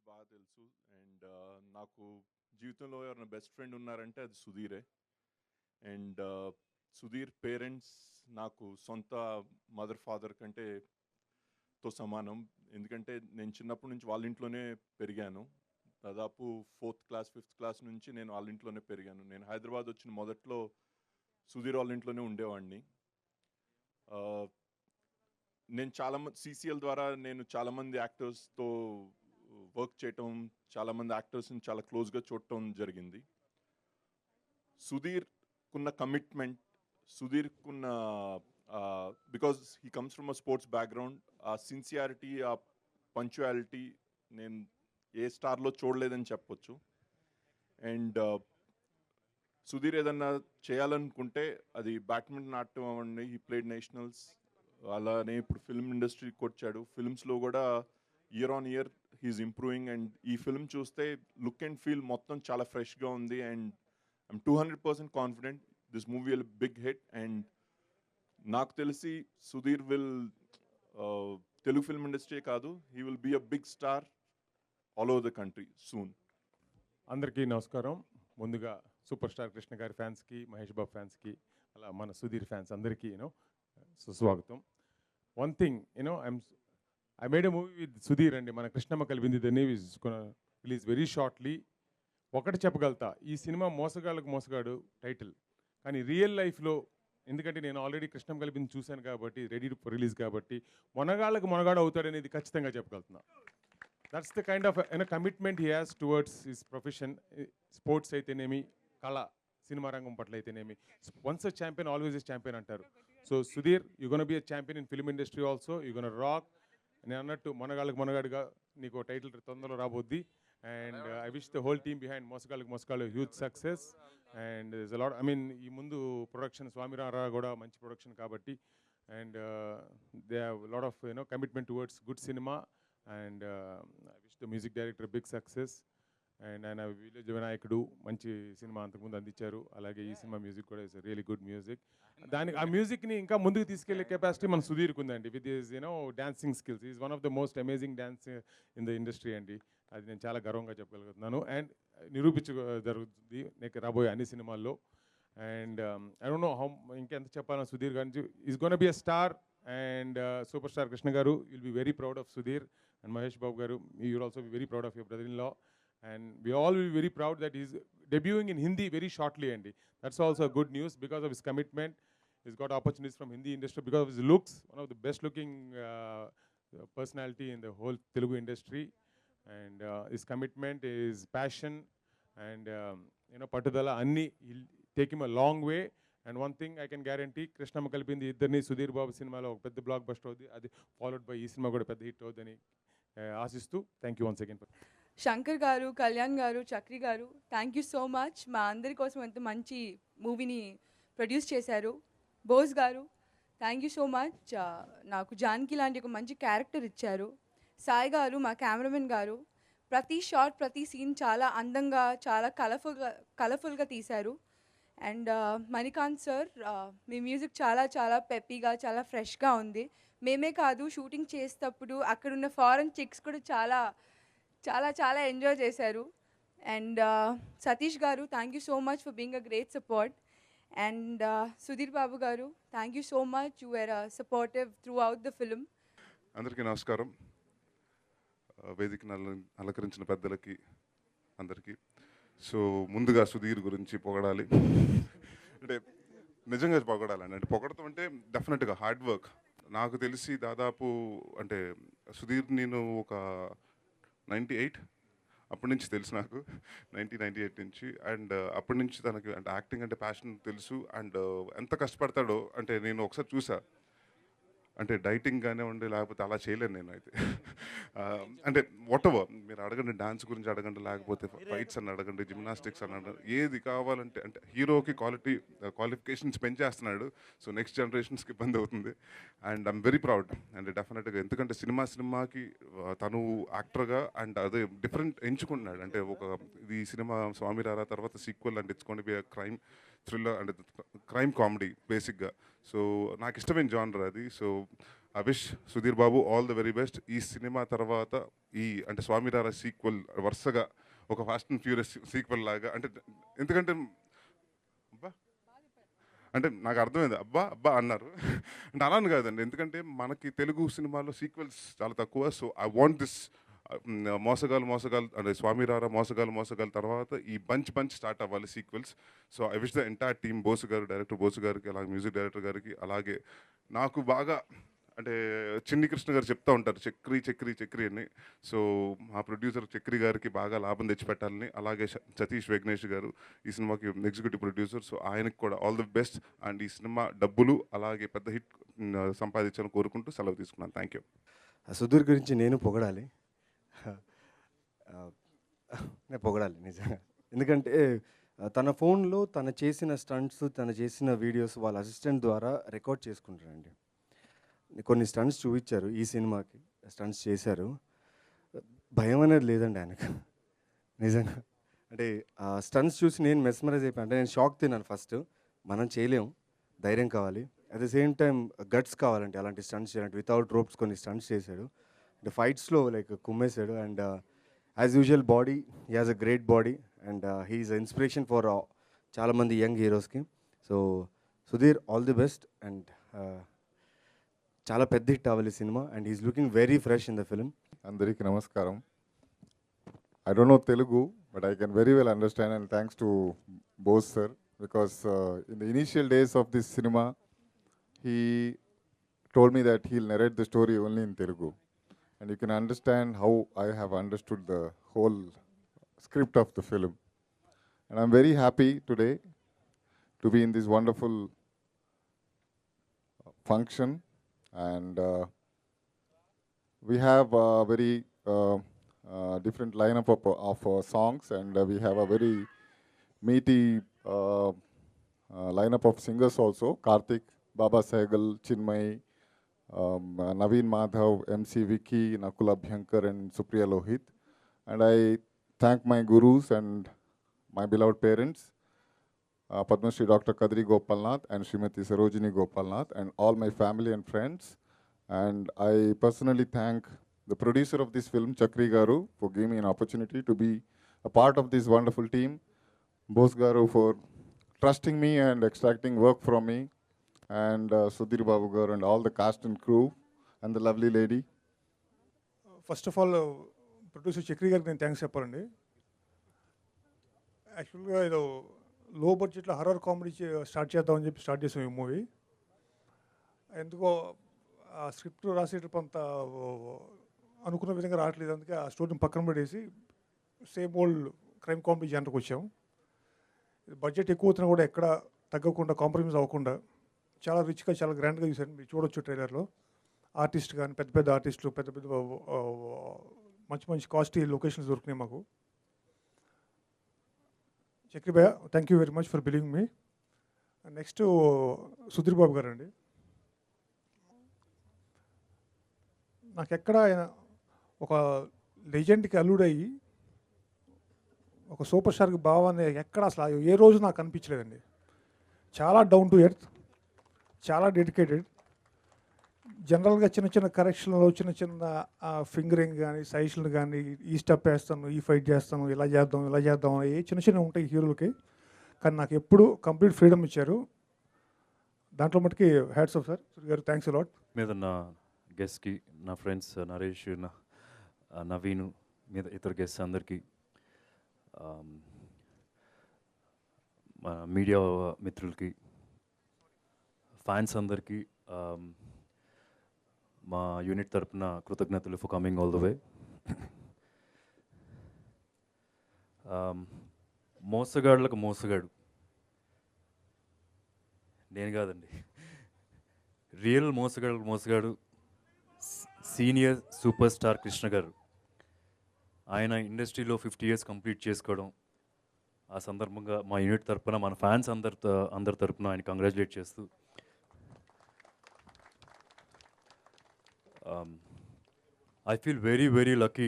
బాగా తెలుసు. అండ్ నాకు జీవితంలో ఎవరైనా బెస్ట్ ఫ్రెండ్ ఉన్నారంటే అది సుధీరే. అండ్ సుధీర్ పేరెంట్స్ నాకు సొంత మదర్ ఫాదర్ కంటే సమానం. ఎందుకంటే నేను చిన్నప్పటి నుంచి వాళ్ళ ఇంట్లోనే పెరిగాను. దాదాపు 4th క్లాస్ 5th క్లాస్ నుంచి నేను వాళ్ళ ఇంట్లోనే పెరిగాను. నేను హైదరాబాద్ వచ్చిన మొదట్లో సుధీర్ వాళ్ళ ఇంట్లోనే ఉండేవాడిని. ఆ, నేను చాలామంది సీసీఎల్ ద్వారా నేను చాలామంది యాక్టర్స్తో వర్క్ చేయటం, చాలామంది యాక్టర్స్ని చాలా క్లోజ్గా చూడటం జరిగింది. సుధీర్కున్న కమిట్మెంట్, సుధీర్కున్న because he comes from a sports background, ఆ సిన్సియారిటీ, ఆ పంచువాలిటీ నేను ఏ స్టార్లో చూడలేదని చెప్పొచ్చు. అండ్ సుధీర్ ఏదన్నా చేయాలనుకుంటే అది బ్యాడ్మింటన్ ఆడటం అవ్వండి, హీ ప్లేడ్ నేషనల్స్, అలానే ఇప్పుడు ఫిల్మ్ ఇండస్ట్రీకి వచ్చాడు. ఫిల్మ్స్లో కూడా year on year he is improving. And ఈ ఫిల్మ్ చూస్తే లుక్ అండ్ ఫీల్ మొత్తం చాలా ఫ్రెష్గా ఉంది. And I'm 200% confident this movie will big hit. And నాకు తెలిసి Sudheer will Telugu film industry కాదు, he will be a big star all over the country soon. అందరికీ నమస్కారం. ముందుగా సూపర్ స్టార్ కృష్ణ గారి ఫ్యాన్స్కి, మహేష్ బాబు ఫ్యాన్స్కి, అలా మన సుధీర్ ఫ్యాన్స్ అందరికీ సుస్వాగతం. One thing I made a movie with Sudheer అండి. మన కృష్ణమ్మ కలిపింది the name is release very shortly. ఒకటి చెప్పగలుగుతా, ఈ సినిమా మోసగాళ్ళకు మోసగాడు టైటిల్, కానీ రియల్ లైఫ్లో, ఎందుకంటే నేను ఆల్రెడీ కృష్ణమ్మ కలిపింది చూశాను కాబట్టి, రెడీ టు రిలీజ్ కాబట్టి, మొనగాళ్ళకు మొనగాడు అవుతాడనేది ఖచ్చితంగా చెప్పగలుగుతున్నా. That's the kind of commitment he has towards his profession. Sports అయితేనేమి, కళ, సినిమా రంగం పట్ల అయితేనేమి. Once a champion always is champion అంటారు. So Sudheer, you gonna be a champion in film industry also. You gonna rock. నేను అన్నట్టు మొనగాళ్ళకి మొనగాడుగా నీకు టైటిల్ తొందరలో రాబోద్ది. And I wish the whole team behind మోసగాళ్ళకి మోసగాళ్ళు huge success. And is a lot, I mean ఈ ముందు ప్రొడక్షన్ స్వామిరారా కూడా మంచి ప్రొడక్షన్ కాబట్టి, and they have lot of commitment towards good cinema. And I wish the music director big success. అండ్ ఆయన village Vinayakudu మంచి సినిమా అంతకుముందు అందించారు. అలాగే ఈ సినిమా మ్యూజిక్ కూడా ఇస్ రియలీ గుడ్ మ్యూజిక్. దానికి ఆ మ్యూజిక్ని ఇంకా ముందుకు తీసుకెళ్లే కెపాసిటీ మన సుధీర్కి ఉందండి. With is dancing skills, is one of the most amazing dance in the industry అండి. అది నేను చాలా గర్వంగా చెప్పగలుగుతున్నాను. అండ్ నిరూపించ జరుగుతుంది నీకు రాబోయే అన్ని సినిమాల్లో. And I don't know how ఇంకెంత చెప్పాలని సుధీర్ గారి నుంచి. Is gonna be a star. And super star Krishna garu, will be very proud of Sudheer. And Mahesh Babu garu, you will also be very proud of your brother-in-law. And we all will be very proud that he is debuting in Hindi very shortly, Andy. That's also good news because of his commitment. He's got opportunities from Hindi industry because of his looks, one of the best looking personality in the whole Telugu industry. And his commitment, his passion, and Pattudala Anni, he'll take him a long way. And one thing I can guarantee, Krishnamma Kalipindi ఇద్దరిని సుధీర్ బాబు సినిమాలో ఒక పెద్ద block buster అవుతుంది. అది followed by ఈ cinema కూడా పెద్ద hit అవుతుందని ఆశిస్తూ thank you once again. Shankar గారు, కళ్యాణ్ గారు, చక్రి గారు, థ్యాంక్ యూ సో మచ్. మా అందరి కోసం ఎంత మంచి మూవీని ప్రొడ్యూస్ చేశారు. బోస్ గారు, థ్యాంక్ యూ సో మచ్. నాకు జానకి లాంటి ఒక మంచి క్యారెక్టర్ ఇచ్చారు. సాయి గారు, మా కెమెరామెన్ గారు, ప్రతి షాట్, ప్రతి సీన్ చాలా అందంగా, చాలా కలర్ఫుల్గా తీశారు. And Manikanth sir, me music చాలా చాలా పెప్పీగా, చాలా ఫ్రెష్గా ఉంది. మేమే కాదు, షూటింగ్ చేసేటప్పుడు అక్కడున్న ఫారెన్ చిక్స్ కూడా చాలా చాలా చాలా ఎంజాయ్ చేశారు. And Satish garu, thank you so much for being a great support. And Sudheer Babu garu, thank you so much. You are supportive throughout the film. అందరికీ నమస్కారం. వేదికను అలంకరించిన పెద్దలకి అందరికీ. సో ముందుగా సుధీర్ గురించి పొగడాలి. అంటే నిజంగా పొగడాలండి. అంటే పొగడతాం అంటే డెఫినెట్గా హార్డ్ వర్క్. నాకు తెలిసి దాదాపు అంటే సుధీర్ నేను ఒక 98 అప్పటి నుంచి తెలుసు నాకు, 1998 నుంచి. అండ్ అప్పటి నుంచి తనకి అంటే యాక్టింగ్ అంటే ప్యాషన్ తెలుసు. అండ్ ఎంత కష్టపడతాడో అంటే నేను ఒకసారి చూసా. అంటే డైటింగ్ కానివ్వండి, లేకపోతే అలా చేయలేను నేను అయితే. అంటే వాటెవర్ మీరు అడగండి, డాన్స్ గురించి అడగండి, లేకపోతే ఫైట్స్ అని అడగండి, జిమ్నాస్టిక్స్ అని అడగండి, ఏది కావాలంటే. అంటే హీరోకి క్వాలిఫికేషన్స్ పెంచేస్తున్నాడు. సో నెక్స్ట్ జనరేషన్స్కి ఇబ్బంది అవుతుంది. And I'm very proud. And డెఫినెట్గా ఎందుకంటే సినిమాకి తను యాక్టర్గా అండ్ అదే డిఫరెంట్ ఎంచుకున్నాడు. అంటే ఈ సినిమా స్వామిరారా తర్వాత సీక్వెల్ అంటే it's going to be crime thriller అంటే క్రైమ్ కామెడీ బేసిక్గా. సో నాకు ఇష్టమైన జానర్ అది. So wish Sudheer Babu all the very best. ఈ సినిమా తర్వాత అంటే స్వామిరారా సీక్వెల్ వరుసగా ఒక ఫాస్ట్ అండ్ ఫ్యూరియస్ సీక్వెల్ లాగా, అంటే ఎందుకంటే అబ్బా అంటే నాకు అర్థమైంది, అబ్బా అబ్బా అన్నారు అంటే అలానే కాదండి, ఎందుకంటే మనకి తెలుగు సినిమాలో సీక్వెల్స్ చాలా తక్కువ. So I want this Mosagallu అంటే స్వామిరారా మోసగాలు తర్వాత ఈ బంచ్ స్టార్ట్ అవ్వాలి sequels. So I wish the entire team, Bosu garu, director బోసు గారికి, అలాగే మ్యూజిక్ డైరెక్టర్ గారికి, అలాగే నాకు బాగా అంటే చిన్ని కృష్ణ గారు చెప్తా ఉంటారు చక్రి అని. సో మా ప్రొడ్యూసర్ చక్రి గారికి బాగా లాభం తెచ్చిపెట్టాలని, అలాగే సతీష్ వెగ్నేష్ గారు ఈ సినిమాకి ఎగ్జిక్యూటివ్ ప్రొడ్యూసర్. సో ఆయనకి కూడా ఆల్ ది బెస్ట్. అండ్ ఈ సినిమా డబ్బులు అలాగే పెద్ద హిట్ సంపాదించాలని కోరుకుంటూ సెలవు తీసుకున్నాను. Thank you. సుధీర్ గురించి నేను పొగడాలి, నేను పొగడాలి నిజంగా. ఎందుకంటే తన ఫోన్లో తను చేసిన స్టంట్స్, తను చేసిన వీడియోస్ వాళ్ళ అసిస్టెంట్ ద్వారా రికార్డ్ చేసుకుంటారండి. కొన్ని స్టంట్స్ చూపించారు, ఈ సినిమాకి స్టంట్స్ చేశారు. భయం అనేది లేదండి ఆయనకు నిజంగా. అంటే ఆ స్టంట్స్ చూసి నేను మెస్మరైజ్ అయిపోయాను. అంటే నేను షాక్ తిన్నాను ఫస్ట్. మనం చేయలేం, ధైర్యం కావాలి, at the same time guts కావాలంటే అలాంటి స్టంట్స్ చేయాలంటే. వితౌట్ రోప్స్ కొన్ని స్టంట్స్ చేశాడు. అంటే ఫైట్స్లో లైక్ కుమ్మేశాడు. And as usual body, he has a great body and he is inspiration for చాలామంది యంగ్ హీరోస్కి. So Sudheer all the best. And చాలా పెద్ద హిట్ అవ్వాలి cinema. And he's looking very fresh in the film. అందరికీ నమస్కారం. I don't know Telugu, but I can very well understand, and thanks to Bose sir, because in the initial days of this cinema, he told me that he'll narrate the story only in Telugu. And you can understand how I have understood the whole script of the film. And I'm very happy today to be in this wonderful function. And we have a very different lineup of songs, and we have a very meaty lineup of singers also. Karthik, Baba Sehgal, Chinmay, Naveen Madhav, MC Vicky, Nakul Abhyankar and Supriya Lohit. And I thank my gurus and my beloved parents, Padma Shri Dr. Kadri Gopalnath and Srimati Sarojini Gopalnath, and all my family and friends. And I personally thank the producer of this film, Chakri Garu, for giving me an opportunity to be a part of this wonderful team. Bose Garu for trusting me and extracting work from me. And Sudhir Babu Garu and all the cast and crew and the lovely lady. First of all producer Chakri గారికి నేను thanks చెప్పాలండి. యాక్చువల్గా ఏదో లో బడ్జెట్లో horror comedy start చేద్దామని చెప్పి start చేసాం ఈ మూవీ. ఎందుకో ఆ స్క్రిప్ట్ రాసేటప్పుడు అంత అనుకున్న విధంగా రావట్లేదు. అందుకే ఆ స్టోరీని పక్కన పడేసి సేమ్ ఓల్డ్ క్రైమ్ కామెడీ జనర్కి వచ్చాం. బడ్జెట్ ఎక్కువ అవుతున్నా కూడా ఎక్కడ తగ్గకుండా, కాంప్రమైజ్ అవ్వకుండా చాలా రిచ్గా, చాలా గ్రాండ్గా చూసాను. మీరు చూడొచ్చు ట్రైలర్లో. ఆర్టిస్ట్ కానీ పెద్ద పెద్ద ఆర్టిస్టులు, పెద్ద పెద్ద మంచి మంచి కాస్ట్లీ లొకేషన్స్ దొరికినాయి మాకు. చక్రి భయ్య, thank you very much for believing me. Next Sudheer Babu garu అండి. నాకు ఎక్కడ ఒక లెజెండ్కి అల్లుడయ్యి ఒక సూపర్ స్టార్కి భావాన్ని ఎక్కడ అసలు ఏ రోజు నాకు అనిపించలేదండి. చాలా డౌన్ టు ఎర్త్, చాలా డెడికేటెడ్. జనరల్గా చిన్న చిన్న కరెక్షన్లో చిన్న చిన్న ఫింగరింగ్ కానీ, సైజులు కానీ, ఈ స్టెప్ వేస్తాను, ఈ ఫైట్ చేస్తాను, ఇలా చేద్దాం ఏ చిన్న చిన్న ఉంటాయి హీరోలకి. కానీ నాకు ఎప్పుడు కంప్లీట్ ఫ్రీడమ్ ఇచ్చారు. దాంట్లో మటుకి హ్యాట్స్ ఆఫ్ సార్. సుధీర్ గారు థ్యాంక్స్ అలాట్. మీద నా గెస్ట్కి, నా ఫ్రెండ్స్ నరేష్, నవీను, మీద ఇతర గెస్ట్ అందరికీ, మా మీడియా మిత్రులకి, ఫ్యాన్స్ అందరికీ మా యూనిట్ తరపున కృతజ్ఞతలు for coming all the way. మోసగాళ్ళకు మోసగాడు నేను కాదండి, రియల్ మోసగాడు సీనియర్ సూపర్ స్టార్ కృష్ణ గారు. ఆయన ఇండస్ట్రీలో 50 years కంప్లీట్ చేసుకోవడం, ఆ సందర్భంగా మా యూనిట్ తరపున, మన ఫ్యాన్స్ అందరి తరపున ఆయన కంగ్రాచులేట్ చేస్తూ, I feel very very lucky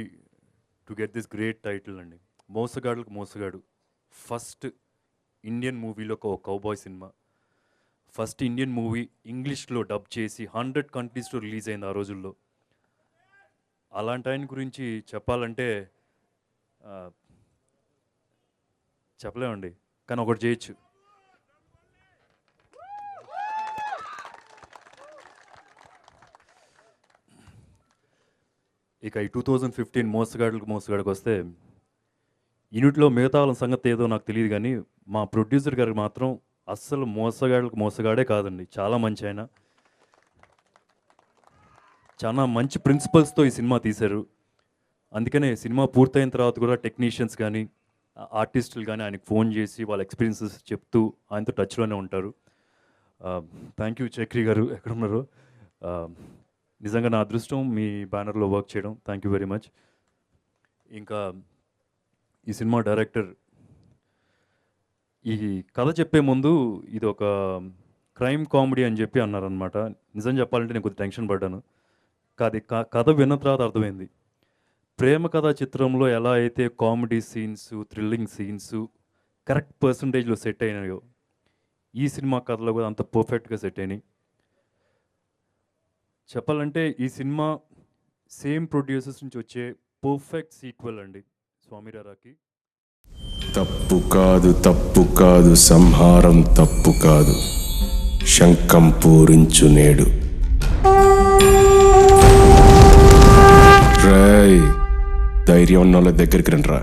to get this great title అండి. మోసగాళ్ళకు మోసగాడు ఫస్ట్ ఇండియన్ మూవీలో ఒక cowboy cinema, first Indian movie ఇంగ్లీష్లో డబ్ చేసి 100 కంట్రీస్లో రిలీజ్ అయింది ఆ రోజుల్లో. అలాంటి ఆయన గురించి చెప్పాలంటే చెప్పలేమండి, కానీ ఒకటి చేయొచ్చు. ఇక ఈ 2015 మోసగాడికి వస్తే, యూనిట్లో మిగతా వాళ్ళ సంగతి ఏదో నాకు తెలియదు, కానీ మా ప్రొడ్యూసర్ గారికి మాత్రం అస్సలు మోసగాడే కాదండి. చాలా మంచి ఆయన, చాలా మంచి ప్రిన్సిపల్స్తో ఈ సినిమా తీశారు. అందుకనే సినిమా పూర్తయిన తర్వాత కూడా టెక్నీషియన్స్ కానీ ఆర్టిస్టులు కానీ ఆయనకు ఫోన్ చేసి వాళ్ళ ఎక్స్పీరియన్సెస్ చెప్తూ ఆయనతో టచ్లోనే ఉంటారు. థ్యాంక్ యూ చక్రి గారు, ఎక్కడున్నారు? నిజంగా నా అదృష్టం మీ బ్యానర్లో వర్క్ చేయడం. Thank you very much. ఇంకా ఈ సినిమా డైరెక్టర్ ఈ కథ చెప్పే ముందు ఇది ఒక క్రైమ్ కామెడీ అని చెప్పి అన్నారనమాట. నిజం చెప్పాలంటే నేను కొద్దిగా టెన్షన్ పడ్డాను. కథ విన్న తర్వాత అర్థమైంది. ప్రేమ కథా చిత్రంలో ఎలా అయితే comedy scenes, thrilling scenes correct పర్సంటేజ్లో సెట్ అయినాయో, ఈ సినిమా కథలో కూడా అంత పర్ఫెక్ట్గా సెట్ అయినాయి. చెప్పాలంటే ఈ సినిమా సేమ్ ప్రొడ్యూసర్స్ నుంచి వచ్చే పర్ఫెక్ట్ సీక్వెల్ అండి స్వామిరారాకి. తప్పు కాదు, తప్పు కాదు, సంహారం తప్పు కాదు, శంఖం పూరించు నేడు. రేయ్, ధైర్యం ఉన్న వాళ్ళ దగ్గరికి రండిరా.